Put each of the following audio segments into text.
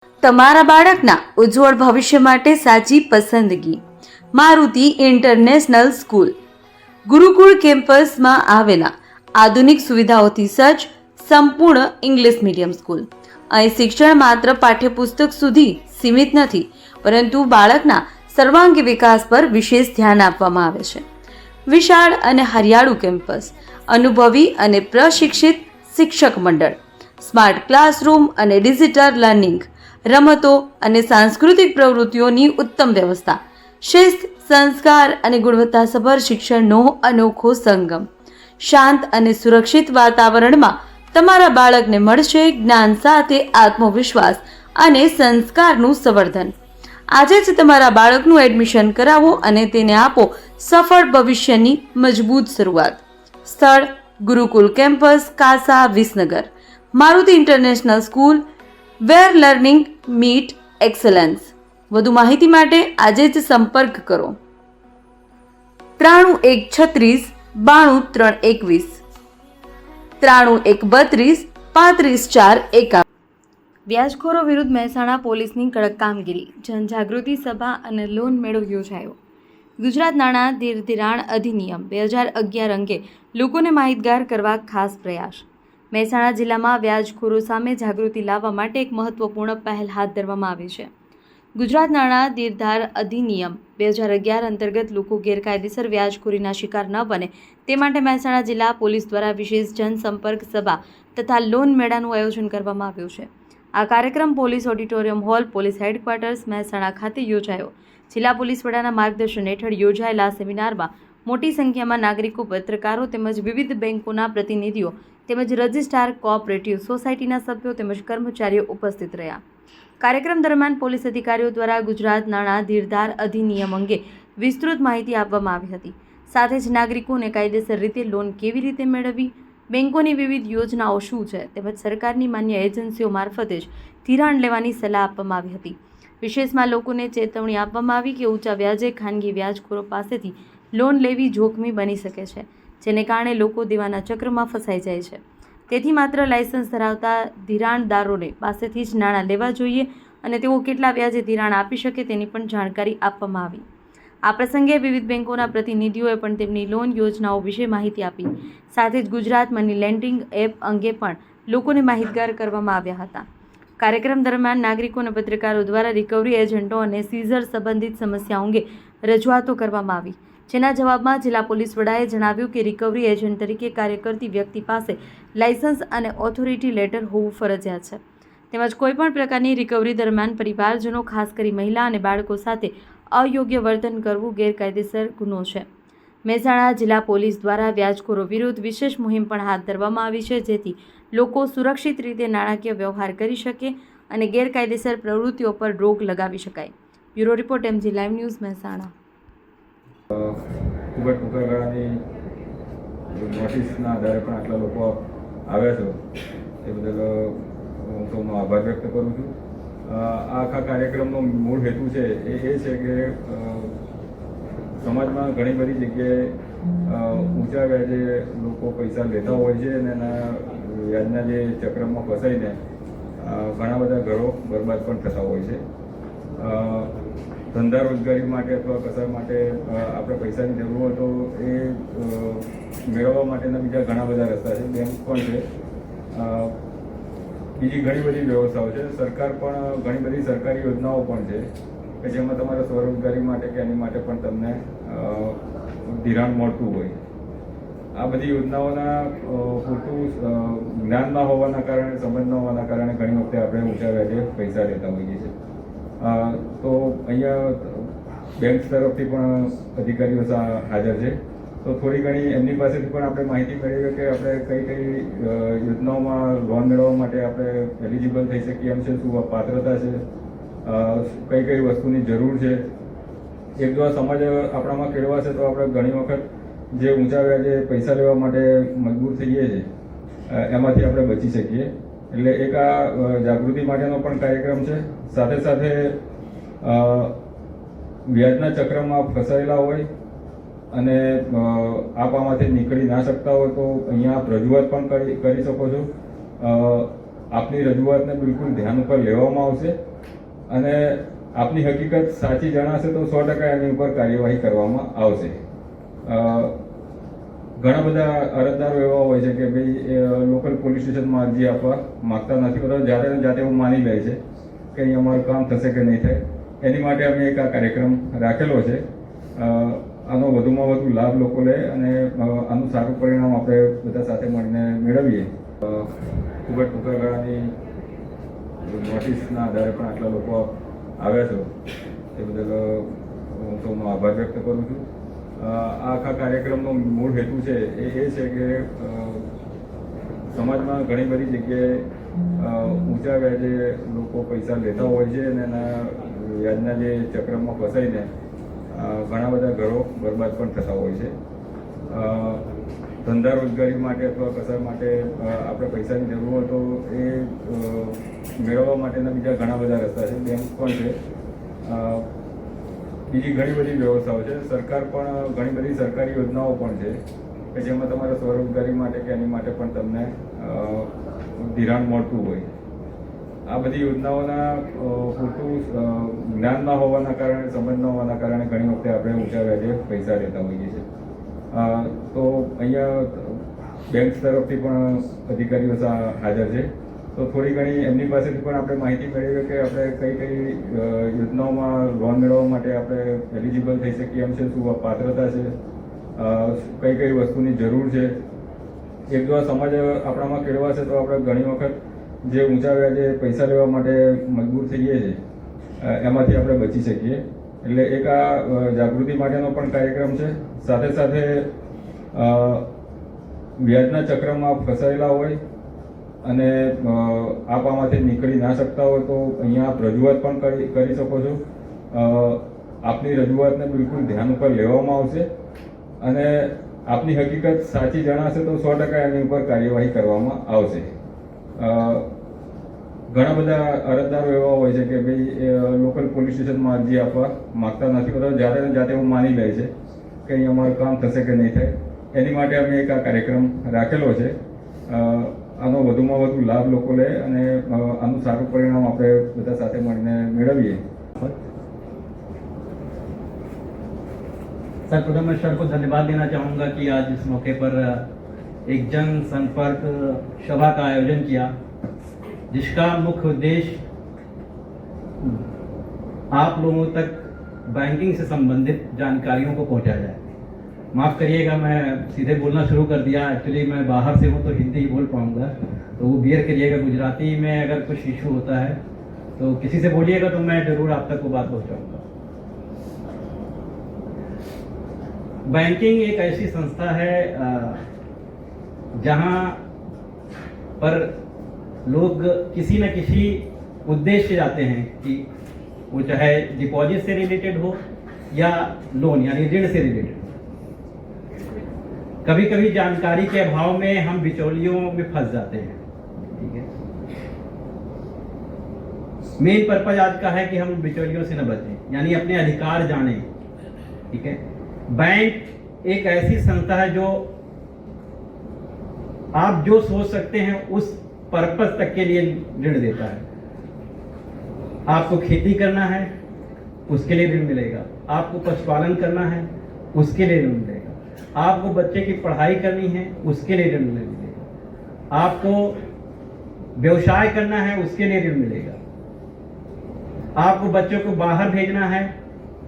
તમારા બાળકના ઉજ્જવળ ભવિષ્ય માટે સાચી પસંદગી મારુતિ ઇન્ટરનેશનલ સ્કૂલ ગુરુકુળ કેમ્પસમાં આવેલા આધુનિક સુવિધાઓથી સજ્જ સંપૂર્ણ ઇંગ્લિશ મીડિયમ સ્કૂલ. અહીં શિક્ષણ માત્ર પાઠ્યપુસ્તક સુધી સીમિત નથી, પરંતુ બાળકના સર્વાંગી વિકાસ પર વિશેષ ધ્યાન આપવામાં આવે છે. વિશાળ અને હરિયાળું કેમ્પસ, અનુભવી અને પ્રશિક્ષિત શિક્ષક મંડળ, સ્માર્ટ ક્લાસરૂમ અને ડિજિટલ લર્નિંગ, રમતો અને સાંસ્કૃતિક પ્રવૃત્તિઓની ઉત્તમ વ્યવસ્થા, શિસ્ત, સંસ્કાર અને ગુણવત્તાસભર શિક્ષણનો અનોખો સંગમ. શાંત અને સુરક્ષિત વાતાવરણમાં તમારા બાળકને મળશે જ્ઞાન સાથે આત્મવિશ્વાસ અને સંસ્કારનું સંવર્ધન. આજે જ તમારા બાળકનું એડમિશન કરાવો અને તેને આપો સફળ ભવિષ્યની મજબૂત શરૂઆત. સ્થળ: ગુરુકુલ કેમ્પસ, કાસા, વિસનગર. મારુતિ ઇન્ટરનેશનલ સ્કૂલ, વેર લર્નિંગ મીટ એક્સલન્સ. વધુ માહિતી માટે આજે જ સંપર્ક કરો 9136 92 321 9132 35451. વ્યાજખોરો વિરુદ્ધ મહેસાણા પોલીસની કડક કામગીરી, જનજાગૃતિ સભા અને લોન મેળો યોજાયો. ગુજરાત નાણાં ધિરાણ અધિનિયમ 2011 અંગે લોકોને માહિતગાર કરવા ખાસ પ્રયાસ. મહેસાણા જિલ્લામાં વ્યાજખોરો સામે જાગૃતિ લાવવા માટે એક મહત્વપૂર્ણ પહેલ હાથ ધરવામાં આવી છે. ગુજરાત નાણાં ધિરાણ અધિનિયમ 2011 અંતર્ગત લોકો ગેરકાયદેસર વ્યાજખોરીના શિકાર ન બને તે માટે મહેસાણા જિલ્લા પોલીસ દ્વારા વિશેષ જનસંપર્ક સભા તથા લોન મેળાનું આયોજન કરવામાં આવ્યું છે. આ કાર્યક્રમ police auditorium hall, police headquarters, Mehsana ખાતે યોજાયો. જિલ્લા પોલીસ વડાના માર્ગદર્શન હેઠળ યોજાયેલા સેમિનારમાં મોટી સંખ્યામાં નાગરિકો, પત્રકારો તેમજ વિવિધ બેંકોના પ્રતિનિધિઓ તેમજ રજિસ્ટ્રાર, કોઓપરેટિવ સોસાયટીના સભ્યો તેમજ કર્મચારીઓ ઉપસ્થિત રહ્યા. કાર્યક્રમ દરમિયાન પોલીસ અધિકારીઓ દ્વારા ગુજરાત નાણાં ધિરાણ અધિનિયમ અંગે વિસ્તૃત માહિતી આપવામાં આવી હતી. સાથે જ નાગરિકોને કાયદેસર રીતે લોન કેવી રીતે મેળવવી, બેંકોની વિવિધ યોજનાઓ શું છે તેમજ સરકારની માન્ય એજન્સીઓ મારફતે જ ધિરાણ લેવાની સલાહ આપવામાં આવી હતી. વિશેષમાં લોકોને ચેતવણી આપવામાં આવી કે ઊંચા વ્યાજે ખાનગી વ્યાજખોરો પાસેથી લોન લેવી જોખમી બની શકે છે, જેને કારણે લોકો દેવાના ચક્રમાં ફસાઈ જાય છે. તેથી માત્ર લાયસન્સ ધરાવતા ધિરાણદારોને પાસેથી જ નાણાં લેવા જોઈએ અને તેઓ કેટલા વ્યાજે ધિરાણ આપી શકે તેની પણ જાણકારી આપવામાં આવી. આ પ્રસંગે વિવિધ બેંકોના પ્રતિનિધિઓએ પણ તેમની લોન યોજનાઓ વિશે માહિતી આપી. સાથે જ ગુજરાત મની લેન્ડિંગ એપ અંગે પણ લોકોને માહિતગાર કરવામાં આવ્યા હતા. કાર્યક્રમ દરમિયાન નાગરિકો અને પત્રકારો દ્વારા રિકવરી એજન્ટો અને સીઝર સંબંધિત સમસ્યાઓ અંગે રજૂઆતો કરવામાં આવી, જેના જવાબમાં જિલ્લા પોલીસ વડાએ જણાવ્યું કે રિકવરી એજન્ટ તરીકે કાર્ય કરતી વ્યક્તિ પાસે લાયસન્સ અને ઓથોરિટી લેટર હોવું ફરજિયાત છે. તેમજ કોઈપણ પ્રકારની રિકવરી દરમિયાન પરિવારજનો, ખાસ કરી મહિલા અને બાળકો સાથે અયોગ્ય વર્તન કરવું ગેરકાયદેસર ગુનો છે. મહેસાણા જિલ્લા પોલીસ દ્વારા વ્યાજખોરો વિરુદ્ધ વિશેષ મુહિમ પણ હાથ ધરવામાં આવી છે, જેથી લોકો સુરક્ષિત રીતે નાણાકીય વ્યવહાર કરી શકે અને ગેરકાયદેસર પ્રવૃત્તિઓ પર રોક લગાવી શકાય. Bureau report, MG live news, Mehsana. ખૂબ જ ટૂંકા ગાળાની નોટિસના આધારે પણ આટલા લોકો આવ્યા છો એ બદલ હું સૌનો આભાર વ્યક્ત કરું છું. આ આખા કાર્યક્રમનો મૂળ હેતુ છે એ છે કે સમાજમાં ઘણી બધી જગ્યાએ ઊંચા વ્યાજે લોકો પૈસા લેતા હોય છે અને એના વ્યાજના જે ચક્રમાં ફસાઈને ઘણા બધા ઘરો બરબાદ પણ થતા હોય છે. ધંધા રોજગારી માટે અથવા કસર માટે આપણે પૈસાની જરૂર હોય તો એ મેળવવા માટેના બીજા ઘણા બધા રસ્તા છે. બેંક પણ છે, બીજી ઘણી બધી વ્યવસ્થાઓ છે. સરકાર પણ ઘણી બધી સરકારી યોજનાઓ પણ છે કે જેમાં તમારે સ્વરોજગારી માટે કે એની માટે પણ તમને ધિરાણ મળતું હોય. આ બધી યોજનાઓના પૂરતું જ્ઞાન ન હોવાના કારણે, સમજ ન હોવાના કારણે ઘણી વખતે આપણે ઊંચા વ્યાજે પૈસા લેતા હોઈએ છીએ. તો અહીંયા બેંક તરફથી પણ અધિકારીઓ હાજર છે, તો થોડી ઘણી એમની પાસેથી પણ આપણે માહિતી મેળવીએ કે આપણે કઈ કઈ યોજનાઓમાં લોન મેળવવા માટે આપણે એલિજિબલ થઈ શકીએ એમ છે, શું પાત્રતા છે, કઈ કઈ વસ્તુની જરૂર છે. એક જો સમાજ આપણામાં કેળવાશે તો આપણે ઘણી વખત જે ઊંચા વ્યાજે પૈસા લેવા માટે મજબૂર થઈએ છીએ એમાંથી આપણે બચી શકીએ. એટલે એક આ જાગૃતિ માટેનો પણ કાર્યક્રમ છે. સાથે સાથે વ્યાજના ચક્રમાં ફસાયેલા હોય અને આપ આમાંથી નીકળી ના શકતા હોય તો અહીંયા આપ રજૂઆત પણ કરી શકો છો. આપની રજૂઆતને બિલકુલ ધ્યાન ઉપર લેવામાં આવશે અને આપની હકીકત સાચી જણાશે તો 100% એની ઉપર કાર્યવાહી કરવામાં આવશે. ઘણા બધા અરજદારો એવા હોય છે કે ભાઈ લોકલ પોલીસ સ્ટેશનમાં અરજી આપવા માગતા નથી હોતા, જાતે ને જાતે એવું માની લે છે કે અહીં અમારું કામ થશે કે નહીં થાય. એની માટે અમે એક આ કાર્યક્રમ રાખેલો છે. આનો વધુમાં વધુ લાભ લોકો લે અને આનું સારું પરિણામ આપણે બધા સાથે મળીને મેળવીએ. ખૂબ જ ટૂંકા ગાળાની નોટિસના આધારે પણ આટલા લોકો આવ્યા છો એ બદલ હું સૌનો આભાર વ્યક્ત કરું છું. આ આખા કાર્યક્રમનો મૂળ હેતુ છે એ છે કે સમાજમાં ઘણી બધી જગ્યાએ ઊંચા વ્યાજે લોકો પૈસા લેતા હોય છે અને એના વ્યાજના જે ચક્રમાં ફસાઈને ઘણા બધા ઘરો બરબાદ પણ થતા હોય છે. ધંધા રોજગારી માટે અથવા કશાય માટે આપણે પૈસાની જરૂર હોય તો એ મેળવવા માટેના બીજા ઘણા બધા રસ્તા છે. બેંક પણ છે, બીજી ઘણી બધી વ્યવસ્થાઓ છે. સરકાર પણ ઘણી બધી સરકારી યોજનાઓ પણ છે કે જેમાં તમારે સ્વરોજગારી માટે કે એની માટે પણ તમને ધિરાણ મળતું હોય. આ બધી યોજનાઓના પૂરતું જ્ઞાન ના હોવાના કારણે, સમજ ન હોવાના કારણે ઘણી વખતે આપણે ઊંચા વ્યાજે પૈસા લેતા હોઈએ છીએ. તો અહીંયા બેંક તરફથી પણ અધિકારીઓ હાજર છે, તો થોડી ઘણી એમની પાસેથી પણ આપણે માહિતી મેળવીએ કે આપણે કઈ કઈ યોજનાઓમાં લોન મેળવવા માટે આપણે એલિજિબલ થઈ શકીએ એમ છે, શું પાત્રતા છે, કઈ કઈ વસ્તુની જરૂર છે. એક જો સમાજ આપણામાં કેળવાશે તો આપણે ઘણી વખત જે ઊંચા વ્યાજે પૈસા લેવા માટે મજબૂર થઈએ છીએ એમાંથી આપણે બચી શકીએ. એટલે એક આ જાગૃતિ માટેનો પણ કાર્યક્રમ છે. સાથે સાથે વ્યાજના ચક્રમાં ફસાયેલા હોય અને આપ આમાંથી નીકળી ના શકતા હોય તો અહીંયા આપ રજૂઆત પણ કરી શકો છો. આપની રજૂઆતને બિલકુલ ધ્યાન ઉપર લેવામાં આવશે અને આપની હકીકત સાચી જણાશે તો 100% એની ઉપર કાર્યવાહી કરવામાં આવશે. ઘણા બધા અરજદારો એવા હોય છે કે ભાઈ લોકલ પોલીસ સ્ટેશનમાં અરજી આપવા માગતા નથી હોતા, જાતે ને જાતે એવું માની લે છે કે અહીં અમારું કામ થશે કે નહીં થાય. એની માટે અમે એક આ કાર્યક્રમ રાખેલો છે. આનો વધુમાં વધુ લાભ લોકો લે અને આનું સારું પરિણામ આપણે બધા સાથે મળીને મેળવીએ. सर, प्रथम मैं सर को धन्यवाद देना चाहूँगा कि आज इस मौके पर एक जन संपर्क सभा का आयोजन किया, जिसका मुख्य उद्देश्य आप लोगों तक बैंकिंग से संबंधित जानकारियों को पहुँचाया जाए. माफ़ करिएगा, मैं सीधे बोलना शुरू कर दिया. एक्चुअली मैं बाहर से हूँ तो हिंदी ही बोल पाऊँगा, तो वो बियर करिएगा. गुजराती में अगर कुछ इशू होता है तो किसी से बोलिएगा तो मैं ज़रूर आप तक वो बात पहुँचाऊँगा. बैंकिंग एक ऐसी संस्था है जहाँ पर लोग किसी न किसी उद्देश्य से जाते हैं, कि वो चाहे डिपॉजिट से रिलेटेड हो या लोन यानी ऋण से रिलेटेड. कभी कभी जानकारी के अभाव में हम बिचौलियों में फंस जाते हैं. ठीक है, मेन पर्पज आज का है कि हम बिचौलियों से न बचें, यानी अपने अधिकार जानें. ठीक है, बैंक एक ऐसी संस्था है जो आप जो सोच सकते हैं उस पर्पस तक के लिए ऋण देता है. आपको खेती करना है उसके लिए ऋण मिलेगा, आपको पशुपालन करना है उसके लिए ऋण मिलेगा, आपको बच्चे की पढ़ाई करनी है उसके लिए ऋण मिलेगा, आपको व्यवसाय करना है उसके लिए ऋण मिलेगा, आपको बच्चों को बाहर भेजना है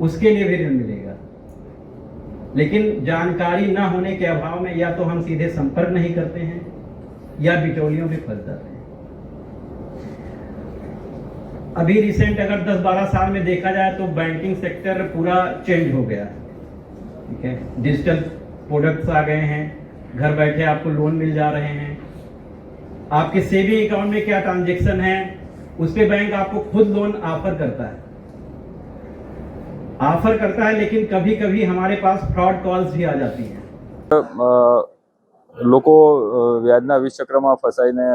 उसके लिए भी ऋण मिलेगा. लेकिन जानकारी न होने के अभाव में या तो हम सीधे संपर्क नहीं करते हैं या बिचौलियों में फंस जाते हैं. अभी रिसेंट अगर 10-12 साल में देखा जाए तो बैंकिंग सेक्टर पूरा चेंज हो गया है. ठीक है, डिजिटल प्रोडक्ट्स आ गए हैं, घर बैठे आपको लोन मिल जा रहे हैं, आपके सेविंग अकाउंट में क्या ट्रांजैक्शन है उस पे बैंक आपको खुद लोन ऑफर करता है. लेकिन कभी कभी हमारे पास फ्रॉड कॉल्स भी आ जाती हैं. લોકો વ્યાજના વિષચક્રમાં ફસાઈને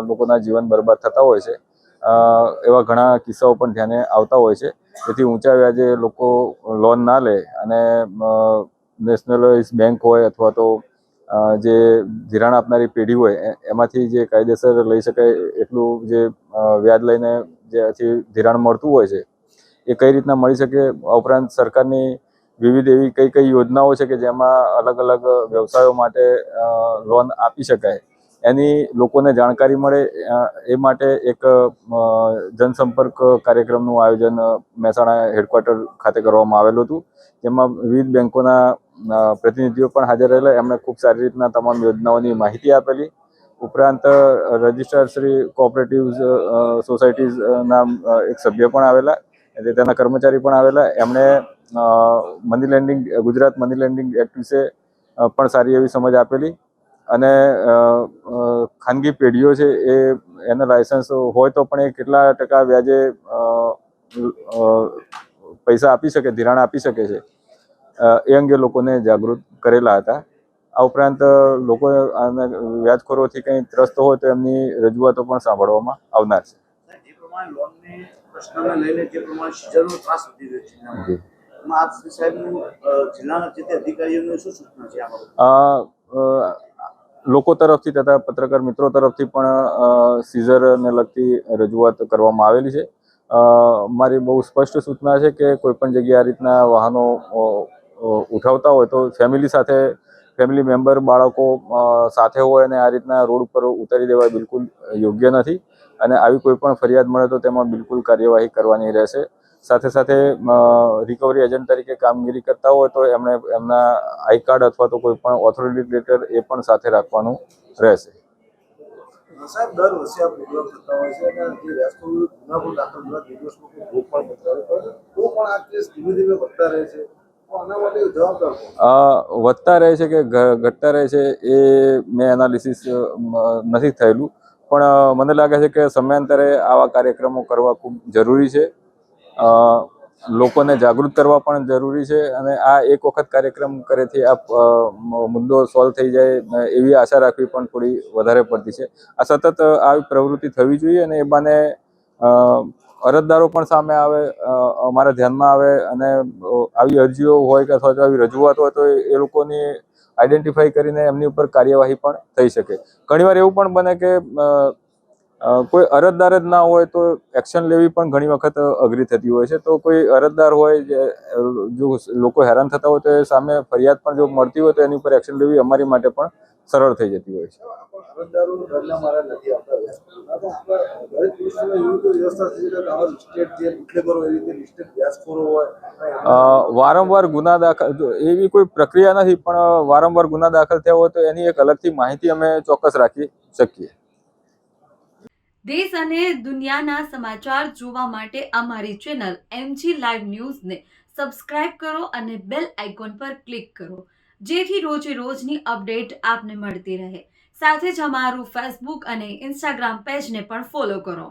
લોકોના જીવન બરબાદ થતા હોય છે. એવા ઘણા કિસ્સાઓ પણ ધ્યાને આવતા હોય છે. તેથી ઊંચા વ્યાજે લોકો લોન ના લે અને નેશનલાઇઝ બેંક હોય અથવા તો જે ધિરાણ આપનારી પેઢી હોય એમાંથી જે કાયદેસર લઈ શકાય એટલું જે વ્યાજ લઈને જેથી ધિરાણ મળતું હોય છે એ કઈ રીતના મળી શકે, ઉપરાંત સરકારની વિવિધ એવી કઈ કઈ યોજનાઓ છે કે જેમાં અલગ અલગ વ્યવસાયો માટે લોન આપી શકાય એની લોકોને જાણકારી મળે એ માટે એક જનસંપર્ક કાર્યક્રમનું આયોજન મહેસાણા હેડક્વાર્ટર ખાતે કરવામાં આવેલું હતું, જેમાં વિવિધ બેંકોના પ્રતિનિધિઓ પણ હાજર રહેલા. એમણે ખૂબ સારી રીતના તમામ યોજનાઓની માહિતી આપેલી. ઉપરાંત રજિસ્ટ્રાર શ્રી કોઓપરેટિવ સોસાયટીઝના એક સભ્ય પણ આવેલા, તેના કર્મચારી પણ આવેલા. એમણે money landing Gujarat money landing act વિશે પણ સારી એવી સમજ આપેલી અને ખાનગી પેઢીઓ છે એના લાયસન્સ હોય તો પણ એ કેટલા ટકા વ્યાજે પૈસા આપી શકે, ધિરાણ આપી શકે છે એ અંગે લોકોને જાગૃત કરેલા હતા. આ ઉપરાંત લોકો વ્યાજખોરોથી કંઈ ત્રસ્ત હોય તો એમની રજૂઆતો પણ સાંભળવામાં આવનાર છે. જે પ્રમાણે લોનની પ્રશ્નને લઈને જે પ્રમાણે સિઝનનો ત્રાસ વધી રહ્યો છે એમાં આપ શ્રી સાહેબનું જિલ્લાના જે તે અધિકારીઓને શું સૂચના છે આમાં? લોકો તરફથી તથા પત્રકાર મિત્રો તરફથી પણ સીઝરને લગતી રજૂઆત કરવામાં આવેલી છે. મારી બહુ સ્પષ્ટ સૂચના છે કે કોઈ પણ જગ્યાએ આ રીતના વાહનો ઉઠાવતા હોય તો ફેમિલી મેમ્બર બાળકો સાથે હોય અને આ રીતના રોડ ઉપર ઉતારી દેવા બિલકુલ યોગ્ય નથી અને આવી કોઈ પણ ફરિયાદ મળે તો તેમાં બિલકુલ કાર્યવાહી કરવાની રહેશે. સાથે સાથે રિકવરી એજન્ટ તરીકે કામગીરી કરતા હોય તો એમણે એમના આઈ કાર્ડ અથવા તો કોઈ પણ ઓથોરિટી લેટર એ પણ સાથે રાખવાનું રહેશે. સાહેબ દર વર્ષે આ પ્રોગ્રામ થતા હોય છે અને જે વ્યાજખોર ગુના પણ દાખલ થતા દિવસમાં ભોગ પણ બતાવે તો પણ આ કેસ ધીમે ધીમે વધતા રહે છે. આના માટે જવાબદાર વધતા રહે છે કે ઘટતા રહે છે એ મેં એનાલિસિસ નથી થયેલું, પણ મને લાગે છે કે સમયાંતરે આવા કાર્યક્રમો કરવા ખૂબ જરૂરી છે. લોકોને જાગૃત કરવા પણ જરૂરી છે અને આ એક વખત કાર્યક્રમ કરેથી આ મુદ્દો સોલ્વ થઈ જાય એવી આશા રાખવી પણ થોડી વધારે પડતી છે. આ સતત આવી પ્રવૃત્તિ થવી જોઈએ અને એ બાને અરજદારો પણ સામે આવે, અમારા ધ્યાનમાં આવે અને આવી અરજીઓ હોય કે અથવા તો આવી રજૂઆત હોય તો એ લોકોની આઈડેન્ટિફાઈ કરીને એમની ઉપર કાર્યવાહી પણ થઈ શકે. ઘણીવાર એવું પણ બને કે કોઈ અરજદાર જ ના હોય તો એક્શન લેવી પણ ઘણી વખત અઘરી થતી હોય છે. તો કોઈ અરજદાર હોય જો લોકો હેરાન થતા હોય તો એ સામે ફરિયાદ પણ જો મળતી હોય તો એની ઉપર એક્શન લેવી અમારી માટે પણ સરળ થઈ જતી હોય છે. અરજદારો ઘરના મારા નથી આવતા દરેક પોલીસમાં એવી કોઈ વ્યવસ્થા થઈ છે કે આવા લિસ્ટેડ જે બુટલેગરો એવી રીતે લિસ્ટેડ વ્યાજખોરો હોય વારંવાર ગુના દાખલ એવી કોઈ પ્રક્રિયા નથી, પણ વારંવાર ગુના દાખલ થયા હોય તો એની એક અલગથી માહિતી અમે ચોક્કસ રાખી શકીએ. દેશ અને દુનિયાના સમાચાર જોવા માટે અમારી ચેનલ MG લાઈવ ન્યૂઝને સબસ્ક્રાઇબ કરો અને બેલ આઇકોન પર ક્લિક કરો, જેથી રોજે રોજની અપડેટ આપને મળતી રહે. સાથે જ અમારું ફેસબુક અને ઇન્સ્ટાગ્રામ પેજને પણ ફોલો કરો.